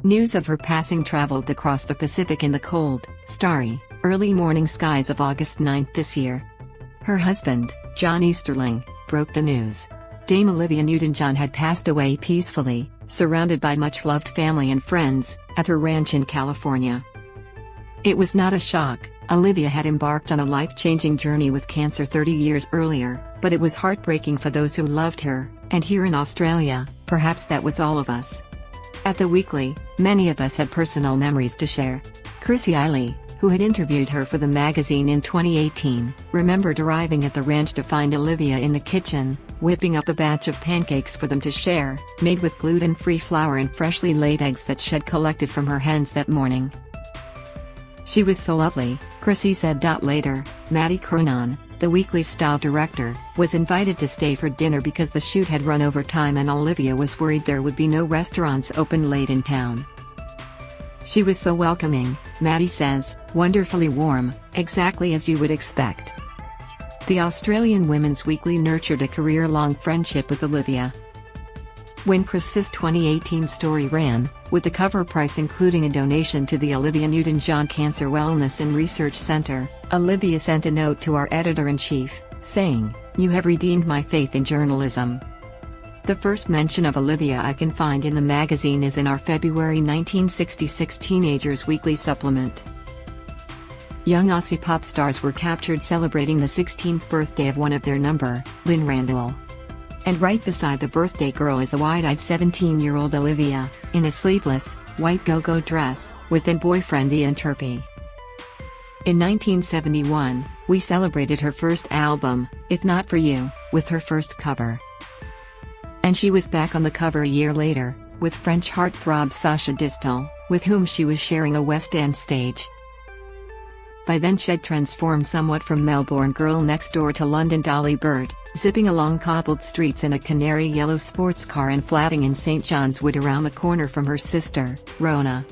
News of her passing traveled across the Pacific in the cold, starry, early morning skies of August 9 this year. Her husband, John Easterling, broke the news. Dame Olivia Newton-John had passed away peacefully, surrounded by much-loved family and friends, at her ranch in California. It was not a shock. Olivia had embarked on a life-changing journey with cancer 30 years earlier, but it was heartbreaking for those who loved her, and here in Australia, perhaps that was all of us. At the Weekly, many of us had personal memories to share. Chrissy Eiley, who had interviewed her for the magazine in 2018, remembered arriving at the ranch to find Olivia in the kitchen, whipping up a batch of pancakes for them to share, made with gluten-free flour and freshly laid eggs that she'd collected from her hens that morning. "She was so lovely," Chrissy said. Later, Maddie Cronin, the Weekly style director, was invited to stay for dinner because the shoot had run over time and Olivia was worried there would be no restaurants open late in town. "She was so welcoming," Maddie says, "wonderfully warm, exactly as you would expect." The Australian Women's Weekly nurtured a career-long friendship with Olivia. When Chris's 2018 story ran, with the cover price including a donation to the Olivia Newton-John Cancer Wellness and Research Center, Olivia sent a note to our editor-in-chief, saying, "You have redeemed my faith in journalism." The first mention of Olivia I can find in the magazine is in our February 1966 Teenagers Weekly supplement. Young Aussie pop stars were captured celebrating the 16th birthday of one of their number, Lynn Randall. And right beside the birthday girl is a wide-eyed 17-year-old Olivia, in a sleeveless, white go-go dress, with then-boyfriend Ian Turpie. In 1971, we celebrated her first album, If Not For You, with her first cover. And she was back on the cover a year later, with French heartthrob Sacha Distel, with whom she was sharing a West End stage. By then she'd transformed somewhat from Melbourne girl next door to London Dolly Bird, zipping along cobbled streets in a canary yellow sports car and flatting in St John's Wood around the corner from her sister, Rona.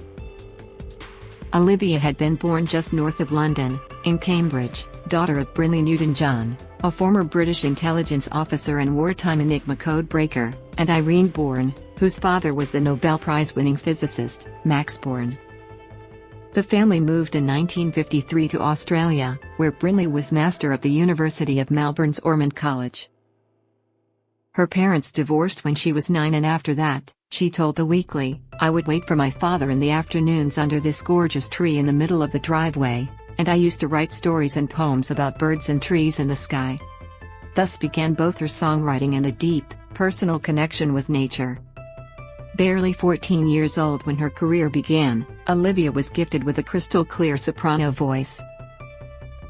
Olivia had been born just north of London, in Cambridge, daughter of Brynley Newton-John, a former British intelligence officer and wartime Enigma code breaker, and Irene Bourne, whose father was the Nobel Prize-winning physicist, Max Born. The family moved in 1953 to Australia, where Brynley was master of the University of Melbourne's Ormond College. Her parents divorced when she was 9 and after that, she told The Weekly, "I would wait for my father in the afternoons under this gorgeous tree in the middle of the driveway, and I used to write stories and poems about birds and trees in the sky." Thus began both her songwriting and a deep, personal connection with nature. Barely 14 years old when her career began, Olivia was gifted with a crystal-clear soprano voice.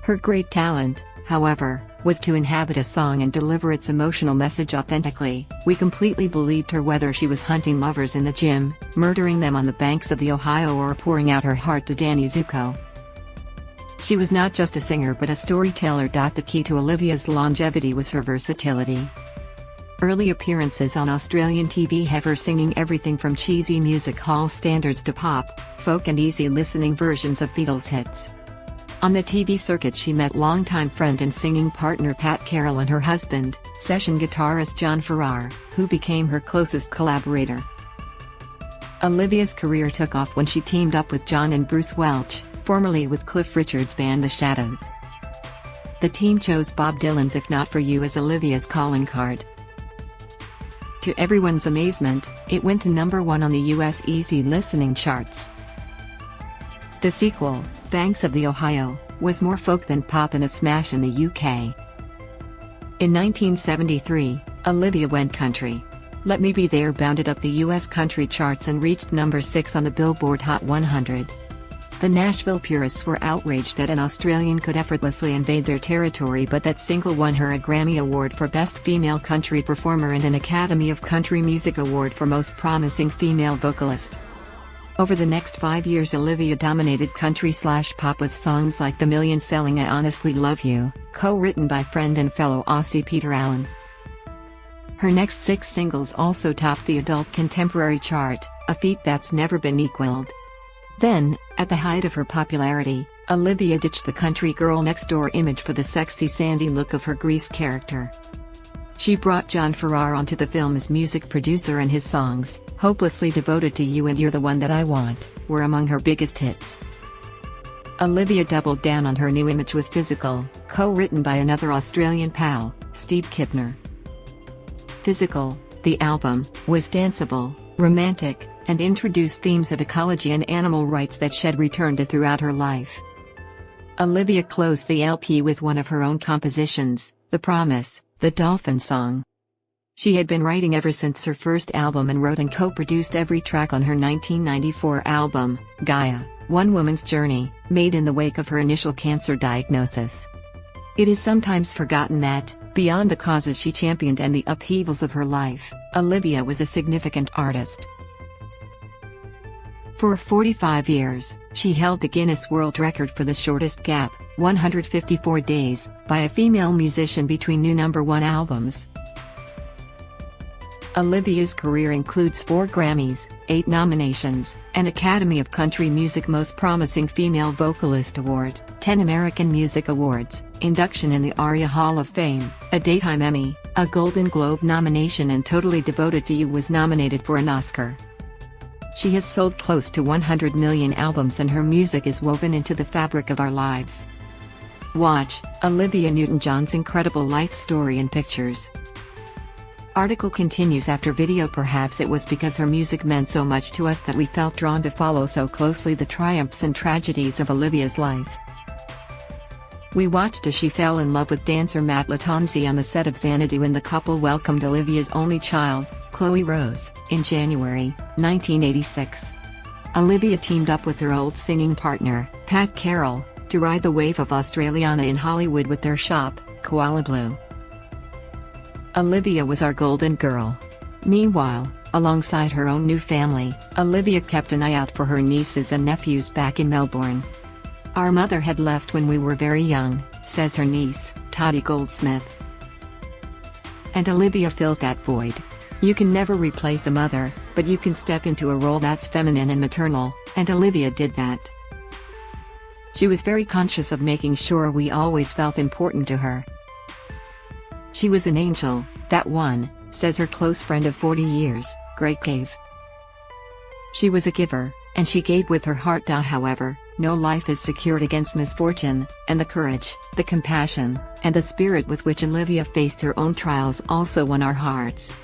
Her great talent, however, was to inhabit a song and deliver its emotional message authentically. We completely believed her whether she was hunting lovers in the gym, murdering them on the banks of the Ohio, or pouring out her heart to Danny Zuko. She was not just a singer but a storyteller. The key to Olivia's longevity was her versatility. Early appearances on Australian TV have her singing everything from cheesy music hall standards to pop, folk and easy-listening versions of Beatles hits. On the TV circuit she met longtime friend and singing partner Pat Carroll and her husband, session guitarist John Farrar, who became her closest collaborator. Olivia's career took off when she teamed up with John and Bruce Welch, formerly with Cliff Richard's band The Shadows. The team chose Bob Dylan's If Not For You as Olivia's calling card. To everyone's amazement, it went to #1 on the US Easy Listening charts. The sequel, Banks of the Ohio, was more folk than pop and a smash in the UK. In 1973, Olivia went country. Let Me Be There bounded up the US country charts and reached #6 on the Billboard Hot 100. The Nashville purists were outraged that an Australian could effortlessly invade their territory, but that single won her a Grammy Award for Best Female Country Performer and an Academy of Country Music Award for Most Promising Female Vocalist. Over the next 5 years Olivia dominated country/pop with songs like the million-selling I Honestly Love You, co-written by friend and fellow Aussie Peter Allen. Her next 6 singles also topped the adult contemporary chart, a feat that's never been equaled. Then, at the height of her popularity, Olivia ditched the country girl next door image for the sexy sandy look of her Grease character. She brought John Farrar onto the film as music producer, and his songs, "Hopelessly Devoted to You" and "You're the One That I Want," were among her biggest hits. Olivia doubled down on her new image with Physical, co-written by another Australian pal, Steve Kipner. Physical, the album, was danceable, romantic, and introduced themes of ecology and animal rights that she'd returned to throughout her life. Olivia closed the LP with one of her own compositions, The Promise, the Dolphin song. She had been writing ever since her first album and wrote and co-produced every track on her 1994 album, Gaia, One Woman's Journey, made in the wake of her initial cancer diagnosis. It is sometimes forgotten that, beyond the causes she championed and the upheavals of her life, Olivia was a significant artist. For 45 years, she held the Guinness World Record for the shortest gap, 154 days, by a female musician between new #1 albums. Olivia's career includes 4 Grammys, 8 nominations, an Academy of Country Music Most Promising Female Vocalist Award, 10 American Music Awards, induction in the ARIA Hall of Fame, a Daytime Emmy, a Golden Globe nomination, and Totally Devoted to You was nominated for an Oscar. She has sold close to 100 million albums, and her music is woven into the fabric of our lives. Watch Olivia Newton-John's incredible life story in pictures. Article continues after video. Perhaps it was because her music meant so much to us that we felt drawn to follow so closely the triumphs and tragedies of Olivia's life. We watched as she fell in love with dancer Matt Latanzi on the set of Xanadu, and the couple welcomed Olivia's only child, Chloe Rose, in January 1986. Olivia teamed up with her old singing partner, Pat Carroll, to ride the wave of Australiana in Hollywood with their shop, Koala Blue. Olivia was our golden girl. Meanwhile, alongside her own new family, Olivia kept an eye out for her nieces and nephews back in Melbourne. "Our mother had left when we were very young," says her niece, Toddy Goldsmith. And Olivia filled that void. You can never replace a mother, but you can step into a role that's feminine and maternal, and Olivia did that. She was very conscious of making sure we always felt important to her. "She was an angel, that one," says her close friend of 40 years, Greg Cave. "She was a giver, and she gave with her heart." However, no life is secured against misfortune, and the courage, the compassion, and the spirit with which Olivia faced her own trials also won our hearts.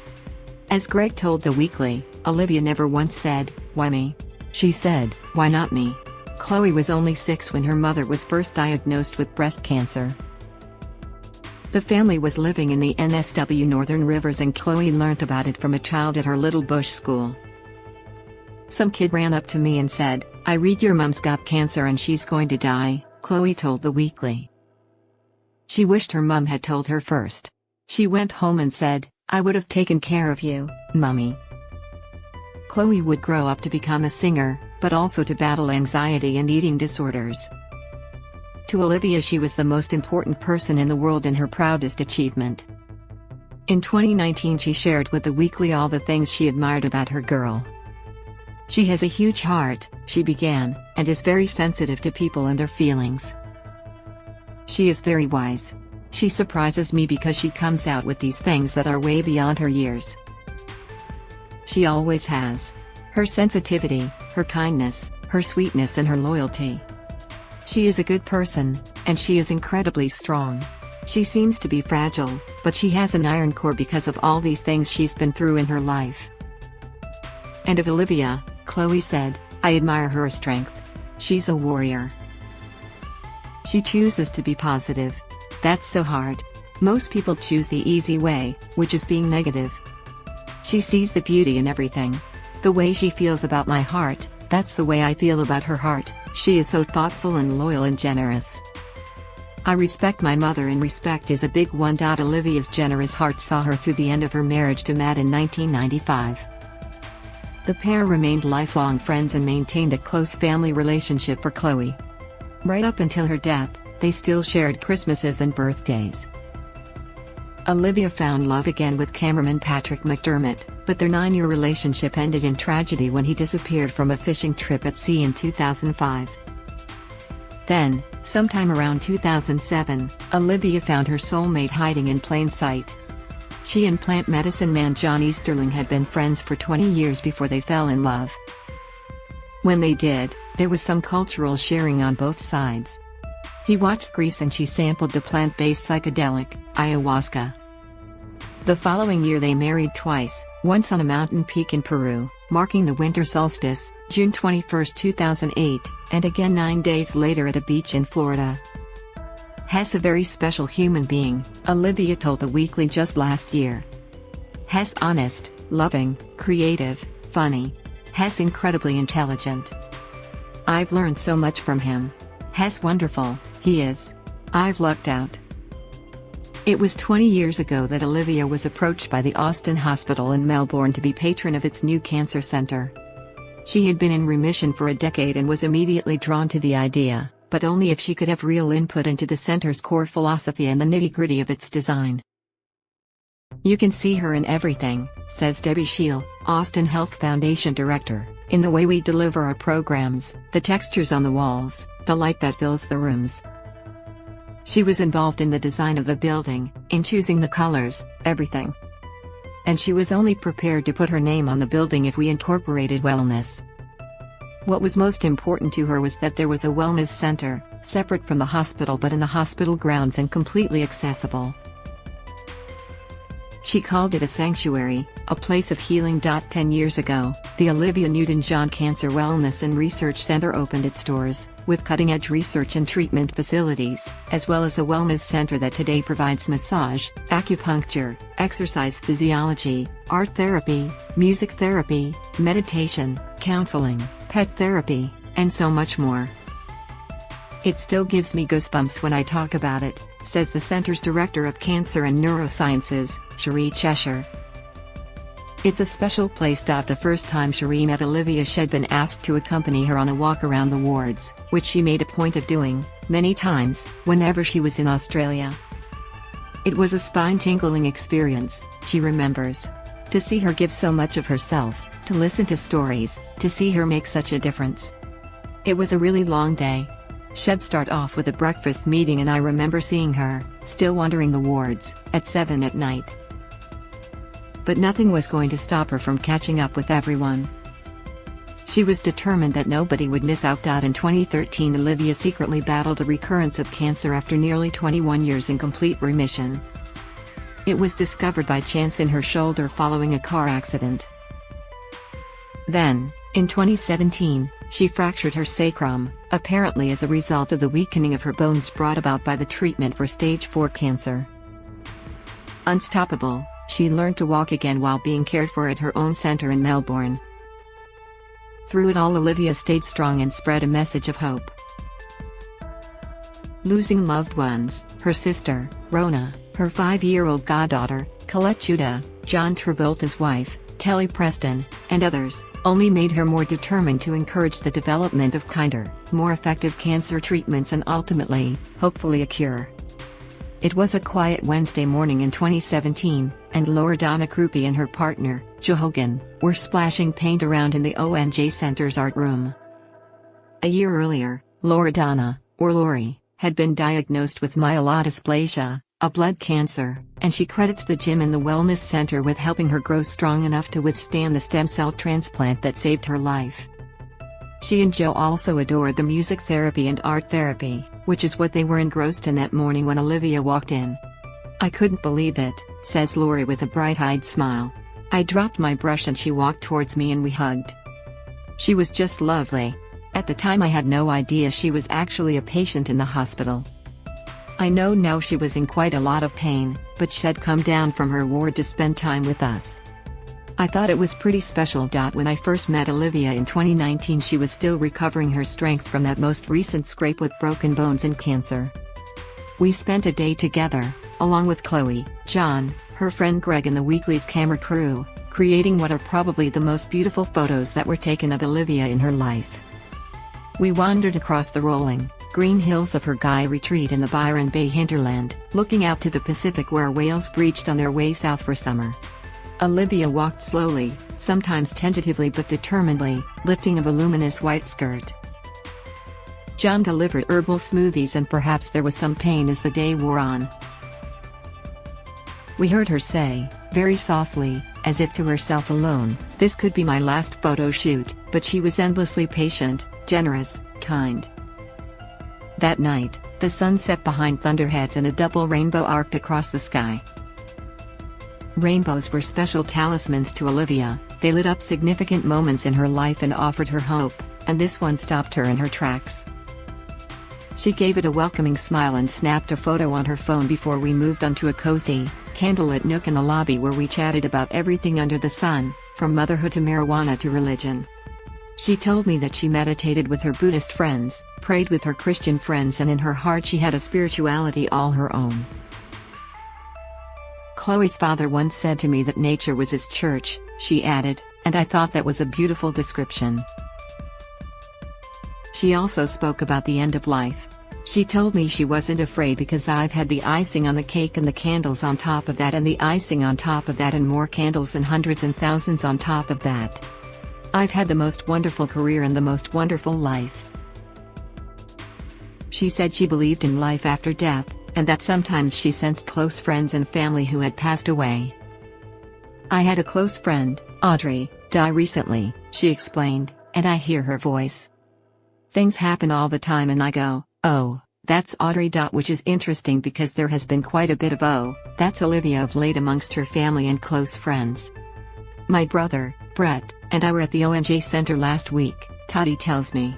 As Greg told The Weekly, Olivia never once said, "Why me?" She said, "Why not me?" Chloe was only 6 when her mother was first diagnosed with breast cancer. The family was living in the NSW Northern Rivers, and Chloe learnt about it from a child at her little bush school. "Some kid ran up to me and said, 'I read your mum's got cancer and she's going to die,'" Chloe told The Weekly. She wished her mum had told her first. She went home and said, "I would have taken care of you, Mummy." Chloe would grow up to become a singer, but also to battle anxiety and eating disorders. To Olivia, she was the most important person in the world and her proudest achievement. In 2019, she shared with The Weekly all the things she admired about her girl. "She has a huge heart," she began, "and is very sensitive to people and their feelings. She is very wise. She surprises me because she comes out with these things that are way beyond her years. She always has. Her sensitivity, her kindness, her sweetness, and her loyalty. She is a good person, and she is incredibly strong. She seems to be fragile, but she has an iron core because of all these things she's been through in her life." And of Olivia, Chloe said, "I admire her strength. She's a warrior. She chooses to be positive. That's so hard. Most people choose the easy way, which is being negative. She sees the beauty in everything. The way she feels about my heart, that's the way I feel about her heart. She is so thoughtful and loyal and generous. I respect my mother, and respect is a big one." Olivia's generous heart saw her through the end of her marriage to Matt in 1995. The pair remained lifelong friends and maintained a close family relationship for Chloe. Right up until her death, they still shared Christmases and birthdays. Olivia found love again with cameraman Patrick McDermott, but their 9-year relationship ended in tragedy when he disappeared from a fishing trip at sea in 2005. Then, sometime around 2007, Olivia found her soulmate hiding in plain sight. She and plant medicine man John Easterling had been friends for 20 years before they fell in love. When they did, there was some cultural sharing on both sides. He watched Greece and she sampled the plant-based psychedelic, ayahuasca. The following year they married twice, once on a mountain peak in Peru, marking the winter solstice, June 21, 2008, and again 9 days later at a beach in Florida. Hess a very special human being, Olivia told The Weekly just last year. Hess honest, loving, creative, funny. Hess incredibly intelligent. I've learned so much from him. Hess wonderful, he is. I've lucked out. It was 20 years ago that Olivia was approached by the Austin Hospital in Melbourne to be patron of its new cancer center. She had been in remission for a decade and was immediately drawn to the idea, but only if she could have real input into the center's core philosophy and the nitty-gritty of its design. You can see her in everything, says Debbie Scheel, Austin Health Foundation director, in the way we deliver our programs, the textures on the walls, the light that fills the rooms. She was involved in the design of the building, in choosing the colors, everything. And she was only prepared to put her name on the building if we incorporated wellness. What was most important to her was that there was a wellness center, separate from the hospital but in the hospital grounds and completely accessible. She called it a sanctuary, a place of healing. 10 years ago, the Olivia Newton-John Cancer Wellness and Research Center opened its doors, with cutting-edge research and treatment facilities, as well as a wellness center that today provides massage, acupuncture, exercise physiology, art therapy, music therapy, meditation, counseling, pet therapy, and so much more. It still gives me goosebumps when I talk about it, says the center's director of cancer and neurosciences, Cherie Cheshire. It's a special place. The first time Cherie met Olivia, she'd been asked to accompany her on a walk around the wards, which she made a point of doing, many times, whenever she was in Australia. It was a spine-tingling experience, she remembers. To see her give so much of herself, to listen to stories, to see her make such a difference. It was a really long day. She'd start off with a breakfast meeting and I remember seeing her, still wandering the wards, at 7 at night. But nothing was going to stop her from catching up with everyone. She was determined that nobody would miss out. In 2013, Olivia secretly battled a recurrence of cancer after nearly 21 years in complete remission. It was discovered by chance in her shoulder following a car accident. Then, in 2017, she fractured her sacrum, apparently as a result of the weakening of her bones brought about by the treatment for stage 4 cancer. Unstoppable, she learned to walk again while being cared for at her own center in Melbourne. Through it all, Olivia stayed strong and spread a message of hope. Losing loved ones, her sister, Rona, her 5-year-old goddaughter, Colette Judah, John Travolta's wife, Kelly Preston, and others, only made her more determined to encourage the development of kinder, more effective cancer treatments and ultimately, hopefully a cure. It was a quiet Wednesday morning in 2017, and Loredana Krupi and her partner, Johogan, were splashing paint around in the ONJ Center's art room. A year earlier, Loredana, or Lori, had been diagnosed with myelodysplasia, a blood cancer, and she credits the gym and the wellness center with helping her grow strong enough to withstand the stem cell transplant that saved her life. She and Joe also adored the music therapy and art therapy, which is what they were engrossed in that morning when Olivia walked in. I couldn't believe it, says Lori with a bright-eyed smile. I dropped my brush and she walked towards me and we hugged. She was just lovely. At the time I had no idea she was actually a patient in the hospital. I know now she was in quite a lot of pain, but she'd come down from her ward to spend time with us. I thought it was pretty special. When I first met Olivia in 2019, she was still recovering her strength from that most recent scrape with broken bones and cancer. We spent a day together, along with Chloe, John, her friend Greg and the Weekly's camera crew, creating what are probably the most beautiful photos that were taken of Olivia in her life. We wandered across the rolling, green hills of her Guy retreat in the Byron Bay hinterland, looking out to the Pacific where whales breached on their way south for summer. Olivia walked slowly, sometimes tentatively but determinedly, lifting a voluminous white skirt. John delivered herbal smoothies and perhaps there was some pain as the day wore on. We heard her say, very softly, as if to herself alone, "This could be my last photo shoot," but she was endlessly patient, generous, kind. That night, the sun set behind thunderheads and a double rainbow arced across the sky. Rainbows were special talismans to Olivia. They lit up significant moments in her life and offered her hope, and this one stopped her in her tracks. She gave it a welcoming smile and snapped a photo on her phone before we moved onto a cozy, candlelit nook in the lobby where we chatted about everything under the sun, from motherhood to marijuana to religion. She told me that she meditated with her Buddhist friends, prayed with her Christian friends, and in her heart she had a spirituality all her own. Chloe's father once said to me that nature was his church, she added, and I thought that was a beautiful description. She also spoke about the end of life. She told me she wasn't afraid because I've had the icing on the cake and the candles on top of that and the icing on top of that and more candles and hundreds and thousands on top of that. I've had the most wonderful career and the most wonderful life. She said she believed in life after death, and that sometimes she sensed close friends and family who had passed away. I had a close friend, Audrey, die recently, she explained, and I hear her voice. Things happen all the time and I go, "Oh, that's Audrey." Which is interesting because there has been quite a bit of "oh, that's Olivia" of late amongst her family and close friends. My brother, Brett, and I were at the ONJ Center last week, Toddy tells me.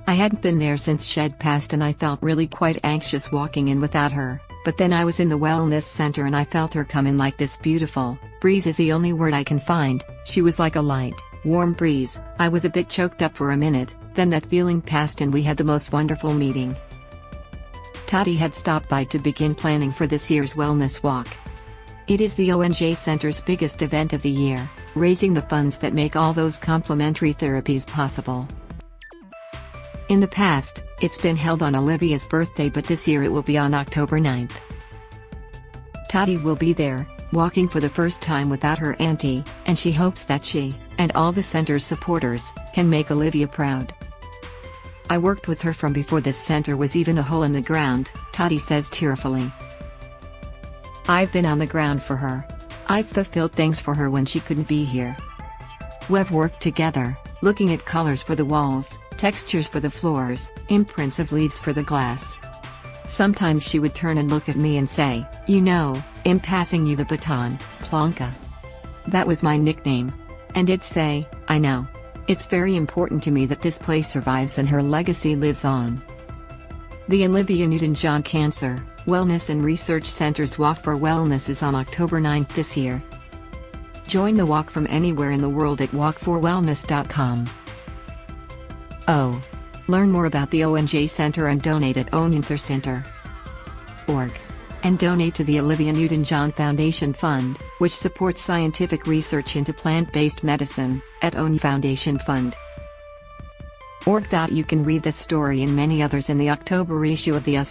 I hadn't been there since Shed passed and I felt really quite anxious walking in without her, but then I was in the wellness center and I felt her come in like this beautiful breeze is the only word I can find. She was like a light, warm breeze. I was a bit choked up for a minute, then that feeling passed and we had the most wonderful meeting. Toddy had stopped by to begin planning for this year's wellness walk. It is the ONJ Center's biggest event of the year, raising the funds that make all those complementary therapies possible. In the past, it's been held on Olivia's birthday, but this year it will be on October 9th. Toddy will be there, walking for the first time without her auntie, and she hopes that she, and all the center's supporters, can make Olivia proud. I worked with her from before this center was even a hole in the ground, Toddy says tearfully. I've been on the ground for her. I've fulfilled things for her when she couldn't be here. We've worked together, looking at colors for the walls, textures for the floors, imprints of leaves for the glass. Sometimes she would turn and look at me and say, "You know, I'm passing you the baton, Plonka." That was my nickname. And I'd say, "I know. It's very important to me that this place survives and her legacy lives on." The Olivia Newton-John Cancer, Wellness and Research Center's Walk for Wellness is on October 9th this year. Join the walk from anywhere in the world at walk4wellness.com. Oh. Learn more about the ONJ Center and donate at onyancercenter.org. And donate to the Olivia Newton-John Foundation Fund, which supports scientific research into plant-based medicine, at onfoundationfund.org. You can read this story and many others in the October issue of the us.